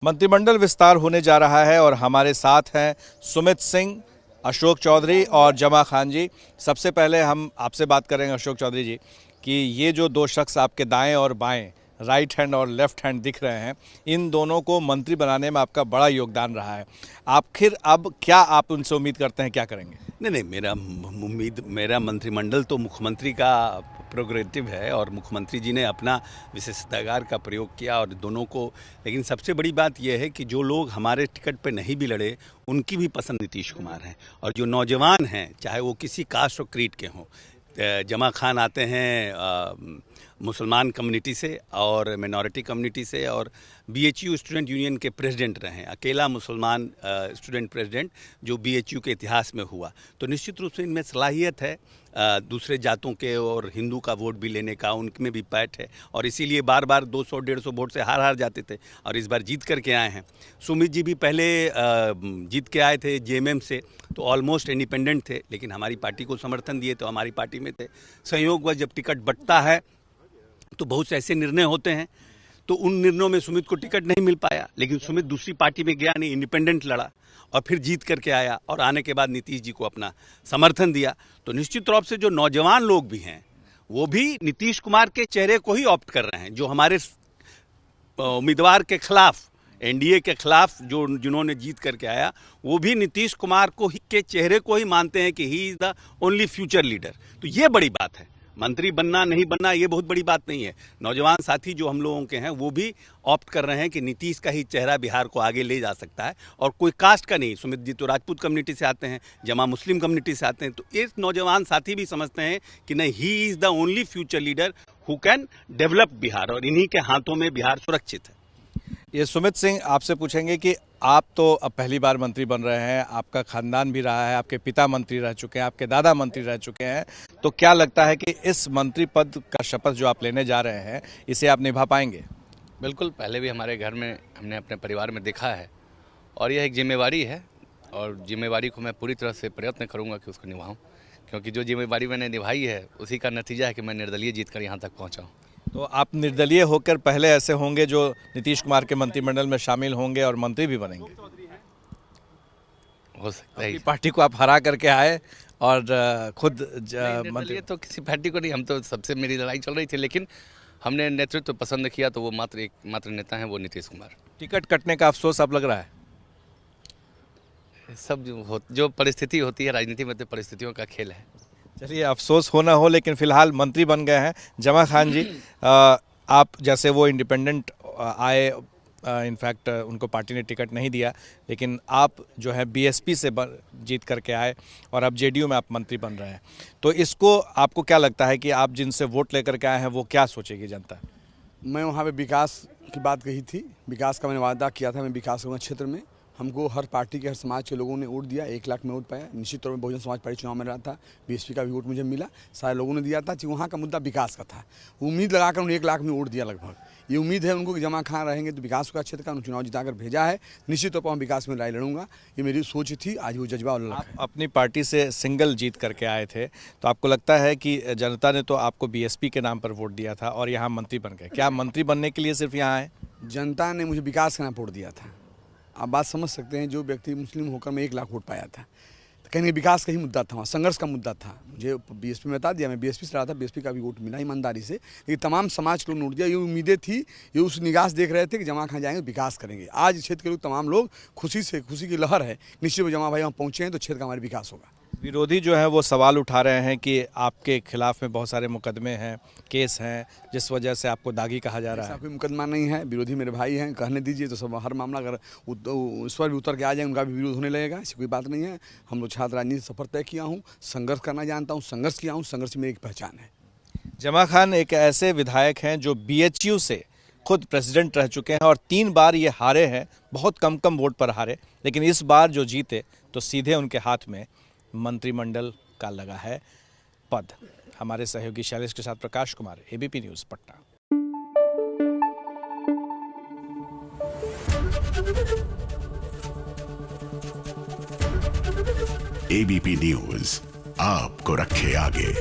मंत्रिमंडल विस्तार होने जा रहा है और हमारे साथ हैं सुमित सिंह, अशोक चौधरी और जमा खान जी। सबसे पहले हम आपसे बात करेंगे अशोक चौधरी जी कि ये जो दो शख्स आपके दाएं और बाएं, राइट हैंड और लेफ्ट हैंड दिख रहे हैं, इन दोनों को मंत्री बनाने में आपका बड़ा योगदान रहा है। आखिर अब क्या आप उनसे उम्मीद करते हैं, क्या करेंगे? नहीं, मेरा मंत्रिमंडल तो मुख्यमंत्री का प्रोग्रेटिव है और मुख्यमंत्री जी ने अपना विशेषाधिकार का प्रयोग किया और दोनों को। लेकिन सबसे बड़ी बात यह है कि जो लोग हमारे टिकट पे नहीं भी लड़े उनकी भी पसंद नीतीश कुमार हैं, और जो नौजवान हैं चाहे वो किसी कास्ट और क्रीड के हों। जमा खान आते हैं मुसलमान कम्युनिटी से और मिनॉरिटी कम्युनिटी से, और बीएचयू स्टूडेंट यूनियन के प्रेसिडेंट रहे हैं, अकेला मुसलमान स्टूडेंट प्रेसिडेंट जो बीएचयू के इतिहास में हुआ। तो निश्चित रूप से इनमें सलाहियत है दूसरे जातों के और हिंदू का वोट भी लेने का, उनमें भी पैठ है, और इसीलिए बार बार 200-150 वोट से हार जाते थे और इस बार जीत करके आए हैं। सुमित जी भी पहले जीत के आए थे जेएमएम से, तो ऑलमोस्ट इंडिपेंडेंट थे, लेकिन हमारी पार्टी को समर्थन दिए तो हमारी पार्टी में थे। संयोगवश जब टिकट बंटता है तो बहुत से ऐसे निर्णय होते हैं, तो उन निर्णयों में सुमित को टिकट नहीं मिल पाया, लेकिन सुमित दूसरी पार्टी में गया नहीं, इंडिपेंडेंट लड़ा और फिर जीत करके आया, और आने के बाद नीतीश जी को अपना समर्थन दिया। तो निश्चित रूप से जो नौजवान लोग भी हैं वो भी नीतीश कुमार के चेहरे को ही ऑप्ट कर रहे हैं। जो हमारे उम्मीदवार के खिलाफ, एनडीए के खिलाफ जो जिन्होंने जीत करके आया, वो भी नीतीश कुमार को के चेहरे को ही मानते हैं कि he is the only future leader. तो ये बड़ी बात है। मंत्री बनना नहीं बनना ये बहुत बड़ी बात नहीं है। नौजवान साथी जो हम लोगों के हैं वो भी ऑप्ट कर रहे हैं कि नीतीश का ही चेहरा बिहार को आगे ले जा सकता है, और कोई कास्ट का नहीं। सुमित जी तो राजपूत कम्युनिटी से आते हैं, जमा मुस्लिम कम्युनिटी से आते हैं, तो इस नौजवान साथी भी समझते हैं कि नहीं, he is the only future leader who can develop Bihar, और इन्हीं के हाथों में बिहार सुरक्षित है। ये सुमित सिंह, आपसे पूछेंगे कि आप तो अब पहली बार मंत्री बन रहे हैं, आपका खानदान भी रहा है, आपके पिता मंत्री रह चुके हैं, आपके दादा मंत्री रह चुके हैं, तो क्या लगता है कि इस मंत्री पद का शपथ जो आप लेने जा रहे हैं इसे आप निभा पाएंगे? बिल्कुल, पहले भी हमारे घर में हमने अपने परिवार में देखा है, और यह एक जिम्मेवारी है, और जिम्मेवारी को मैं पूरी तरह से प्रयत्न करूँगा कि उसको निभाऊँ, क्योंकि जो जिम्मेवारी मैंने निभाई है उसी का नतीजा है कि मैं निर्दलीय जीत कर यहाँ तक पहुँचा हूँ। तो आप निर्दलीय होकर पहले ऐसे होंगे जो नीतीश कुमार के मंत्रिमंडल में शामिल होंगे और मंत्री भी बनेंगे? हो सकता है। पार्टी को आप हरा करके आए और खुद मंत्री तो किसी पार्टी को नहीं, हम तो सबसे मेरी लड़ाई चल रही थी, लेकिन हमने नेतृत्व मात्र किया, तो वो मात्र नेता हैं, वो नीतीश कुमार। टिकट कटने का अफसोस अब लग रहा है? सब जो परिस्थिति होती है राजनीति में, तो परिस्थितियों का खेल है। चलिए, अफसोस हो ना हो, लेकिन फिलहाल मंत्री बन गए हैं। जमा खान जी, आप जैसे वो इंडिपेंडेंट आए, इनफैक्ट उनको पार्टी ने टिकट नहीं दिया, लेकिन आप जो है बीएसपी से जीत करके आए और अब जेडीयू में आप मंत्री बन रहे हैं, तो इसको आपको क्या लगता है कि आप जिनसे वोट लेकर के आए हैं वो क्या सोचेगी जनता? मैं वहाँ पे विकास की बात कही थी, विकास का मैंने वादा किया था, मैं विकास करूँगा क्षेत्र में। हमको हर पार्टी के, हर समाज के लोगों ने वोट दिया, 1 लाख में वोट पाया। निश्चित तौर पर बहुजन समाज पार्टी चुनाव में रहा था, बीएसपी का भी वोट मुझे मिला, सारे लोगों ने दिया था कि वहाँ का मुद्दा विकास का था। उम्मीद लगाकर उन्हें 1 लाख में वोट दिया लगभग। ये उम्मीद है उनको कि जमा खान रहेंगे तो विकास का क्षेत्र का उन्होंने चुनाव जिताकर भेजा है। निश्चित तौर पर हम विकास में लड़ाई लड़ूंगा, ये मेरी सोच थी। आज वो जज्बा और लड़का है। अपनी पार्टी से सिंगल जीत करके आए थे, तो आपको लगता है कि जनता ने तो आपको बीएसपी के नाम पर वोट दिया था और यहाँ मंत्री बन गए, क्या मंत्री बनने के लिए सिर्फ यहाँ आए? जनता ने मुझे विकास का नाम वोट दिया था। आप बात समझ सकते हैं, जो व्यक्ति मुस्लिम होकर मैं 1 लाख वोट पाया था, तो कहीं विकास का ही मुद्दा था, वहाँ संघर्ष का मुद्दा था। मुझे बीएसपी में बता दिया, मैं बीएसपी से रहा था, बीएसपी का भी वोट मिला ईमानदारी से, लेकिन तमाम समाज को वोट दिया। ये उम्मीदें थी, ये उस निगाह देख रहे थे कि जमा खान जाएंगे, विकास करेंगे। आज क्षेत्र के लोग, तमाम लोग खुशी की लहर है। निश्चित जमा भाई वहाँ पहुँचे हैं तो क्षेत्र का हमारा विकास होगा। विरोधी जो है वो सवाल उठा रहे हैं कि आपके खिलाफ में बहुत सारे मुकदमे हैं, केस हैं, जिस वजह से आपको दागी कहा जा रहा है। कोई मुकदमा नहीं है, विरोधी मेरे भाई हैं, कहने दीजिए। तो सब हर मामला अगर उस पर भी उतर के आ जाए, उनका भी विरोध होने लगेगा, ऐसी कोई बात नहीं है। हम लोग छात्र राजनीति सफर तय किया हूँ, संघर्ष करना जानता हूँ, संघर्ष किया हूँ, संघर्ष मेरी एक पहचान है। जमा खान एक ऐसे विधायक हैं जो बीएचयू से खुद प्रेसिडेंट रह चुके हैं और 3 बार ये हारे हैं, बहुत कम वोट पर हारे, लेकिन इस बार जो जीते तो सीधे उनके हाथ में मंत्रिमंडल का लगा है पद। हमारे सहयोगी शैलेश के साथ Prakash Kumar, ABP news, Patna. ABP news आपको रखे आगे।